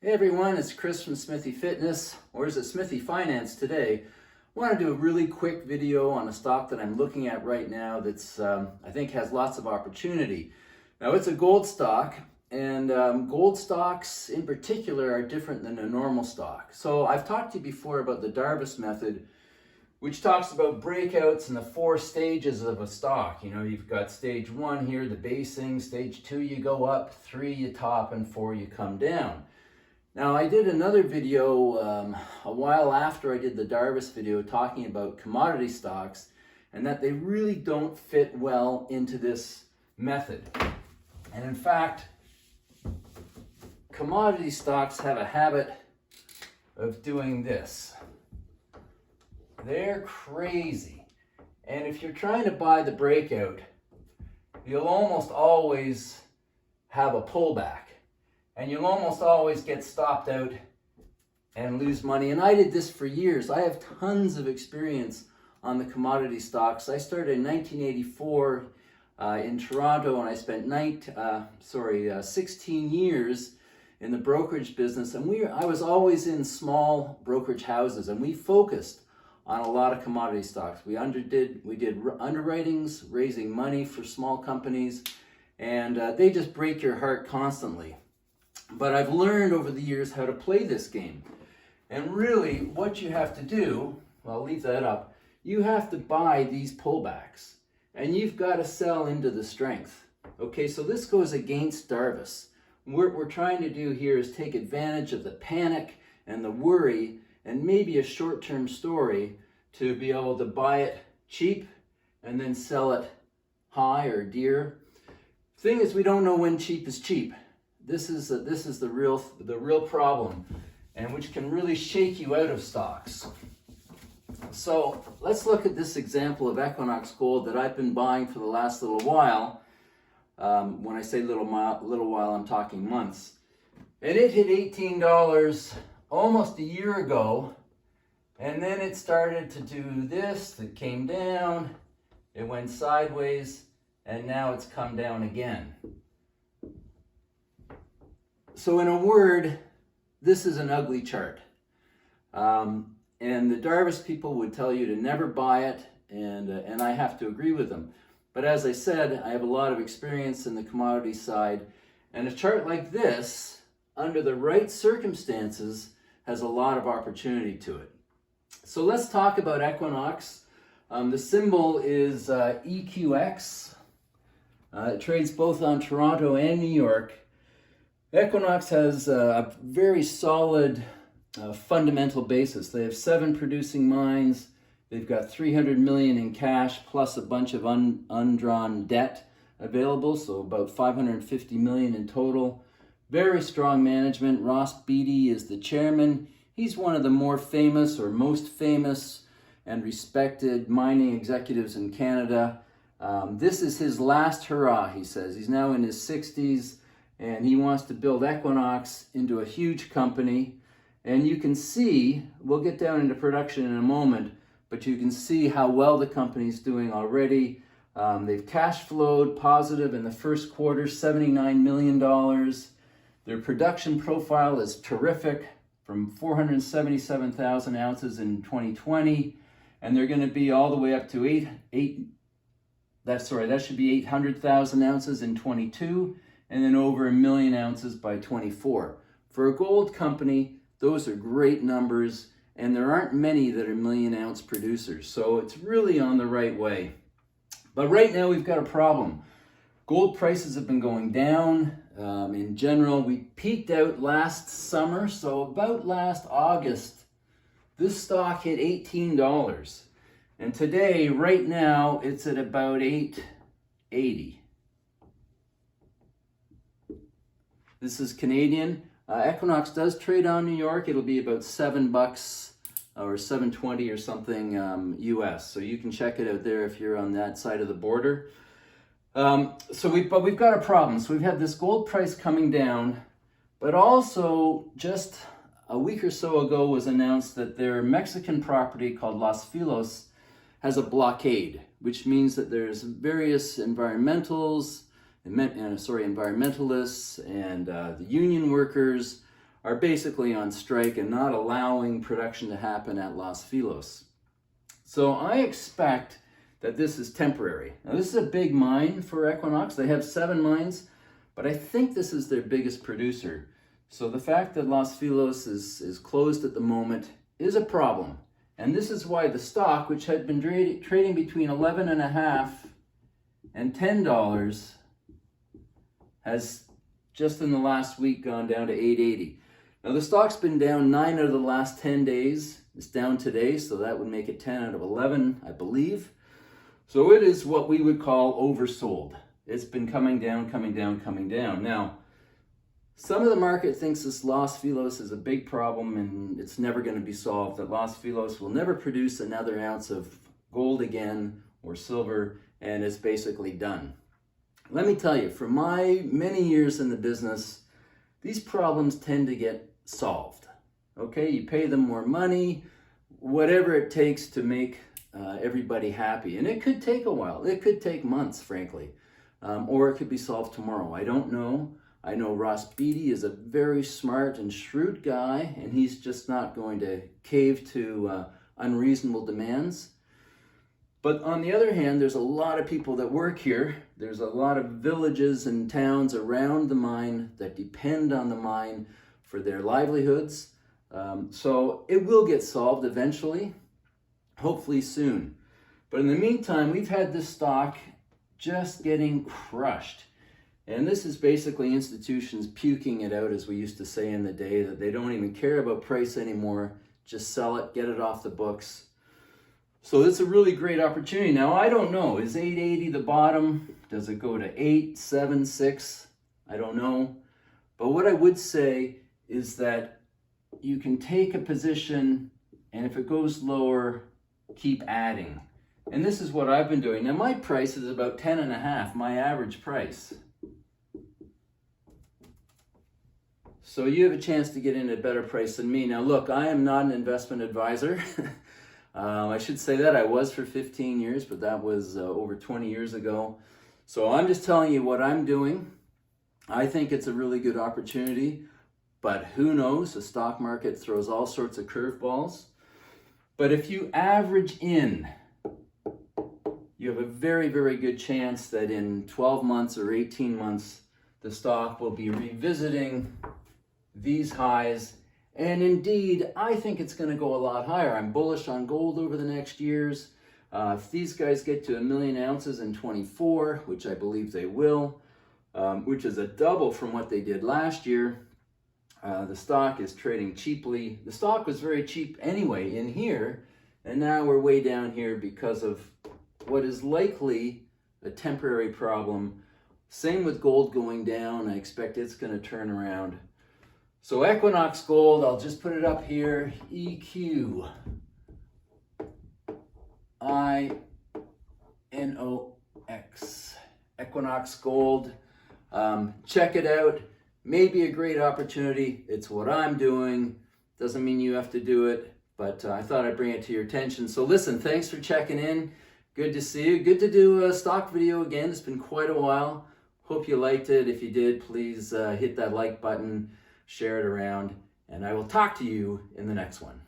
Hey everyone, it's Chris from Smithy Fitness, or is it Smithy Finance today? I want to do a really quick video on a stock that I'm looking at right now that's I think has lots of opportunity. Now it's a gold stock, and gold stocks in particular are different than a normal stock. So I've talked to you before about the Darvas method, which talks about breakouts and the 4 stages of a stock. You know, you've got stage 1 here, the basing, stage 2 you go up, 3 you top, and 4 you come down. Now, I did another video a while after I did the Darvas video talking about commodity stocks and that they really don't fit well into this method. And in fact, commodity stocks have a habit of doing this. They're crazy. And if you're trying to buy the breakout, you'll almost always have a pullback. And you'll almost always get stopped out and lose money. And I did this for years. I have tons of experience on the commodity stocks. I started in 1984 in Toronto, and I spent 16 years in the brokerage business. And I was always in small brokerage houses, and we focused on a lot of commodity stocks. We did underwritings, raising money for small companies, and they just break your heart constantly. But I've learned over the years how to play this game. And really, what you have to do, well, I'll leave that up, you have to buy these pullbacks. And you've got to sell into the strength. Okay, so this goes against Darvas. What we're trying to do here is take advantage of the panic and the worry and maybe a short-term story to be able to buy it cheap and then sell it high or dear. Thing is, we don't know when cheap is cheap. This is the real problem, and which can really shake you out of stocks. So let's look at this example of Equinox Gold that I've been buying for the last little while. When I say little while, I'm talking months. And it hit $18 almost a year ago, and then it started to do this. It came down, it went sideways, and now it's come down again. So in a word, this is an ugly chart. And the Darvas people would tell you to never buy it, and I have to agree with them. But as I said, I have a lot of experience in the commodity side, and a chart like this, under the right circumstances, has a lot of opportunity to it. So let's talk about Equinox. The symbol is EQX. It trades both on Toronto and New York. Equinox has a very solid fundamental basis. They have 7 producing mines. They've got $300 million in cash plus a bunch of undrawn debt available, so about $550 million in total. Very strong management. Ross Beatty is the chairman. He's one of the more famous or most famous and respected mining executives in Canada. This is his last hurrah, he says. He's now in his 60s. And he wants to build Equinox into a huge company. And you can see, we'll get down into production in a moment, but you can see how well the company's doing already. They've cash flowed positive in the first quarter, $79 million. Their production profile is terrific, from 477,000 ounces in 2020. And they're going to be all the way up to that should be 800,000 ounces in 22. And then over 1 million ounces by 24. For a gold company, those are great numbers, and there aren't many that are 1 million ounce producers, so it's really on the right way. But right now we've got a problem. Gold prices have been going down. In general, we peaked out last summer, so about last August, this stock hit $18. And today, right now, it's at about $8.80. This is Canadian. Equinox does trade on New York. It'll be about $7 or $7.20 or something US. So you can check it out there if you're on that side of the border. But we've got a problem. So we've had this gold price coming down, but also just a week or so ago was announced that their Mexican property called Los Filos has a blockade, which means that there's various environmentalists and the union workers are basically on strike and not allowing production to happen at Los Filos. So I expect that this is temporary. Now this is a big mine for Equinox. They have 7 mines, but I think this is their biggest producer. So the fact that Los Filos is closed at the moment is a problem. And this is why the stock, which had been trading between $11.50 and $10, has just in the last week gone down to $8.80. Now the stock's been down 9 out of the last 10 days. It's down today, so that would make it 10 out of 11, I believe. So it is what we would call oversold. It's been coming down, coming down, coming down. Now, some of the market thinks this Los Filos is a big problem and it's never going to be solved, that Los Filos will never produce another ounce of gold again or silver, and it's basically done. Let me tell you, for my many years in the business, these problems tend to get solved. Okay, you pay them more money, whatever it takes to make everybody happy. And it could take a while. It could take months, frankly. Or it could be solved tomorrow. I don't know. I know Ross Beatty is a very smart and shrewd guy, and he's just not going to cave to unreasonable demands. But on the other hand, there's a lot of people that work here. There's a lot of villages and towns around the mine that depend on the mine for their livelihoods. So it will get solved eventually, hopefully soon. But in the meantime, we've had this stock just getting crushed. And this is basically institutions puking it out, as we used to say in the day, that they don't even care about price anymore. Just sell it, get it off the books. So it's a really great opportunity. Now, I don't know. Is 880 the bottom? Does it go to 8, 7, 6? I don't know. But what I would say is that you can take a position, and if it goes lower, keep adding. And this is what I've been doing. Now, my price is about 10.5, my average price. So you have a chance to get in at a better price than me. Now, look, I am not an investment advisor. I should say that. I was for 15 years, but that was over 20 years ago. So I'm just telling you what I'm doing. I think it's a really good opportunity, but who knows? The stock market throws all sorts of curveballs. But if you average in, you have a very, very good chance that in 12 months or 18 months, the stock will be revisiting these highs. And indeed, I think it's going to go a lot higher. I'm bullish on gold over the next years. If these guys get to 1 million ounces in 24, which I believe they will, which is a double from what they did last year, the stock is trading cheaply. The stock was very cheap anyway in here, and now we're way down here because of what is likely a temporary problem. Same with gold going down. I expect it's going to turn around. So Equinox Gold, I'll just put it up here, EQINOX, Equinox Gold. Check it out. Maybe a great opportunity. It's what I'm doing. Doesn't mean you have to do it, but I thought I'd bring it to your attention. So listen, thanks for checking in. Good to see you. Good to do a stock video again. It's been quite a while. Hope you liked it. If you did, please hit that like button, share it around, and I will talk to you in the next one.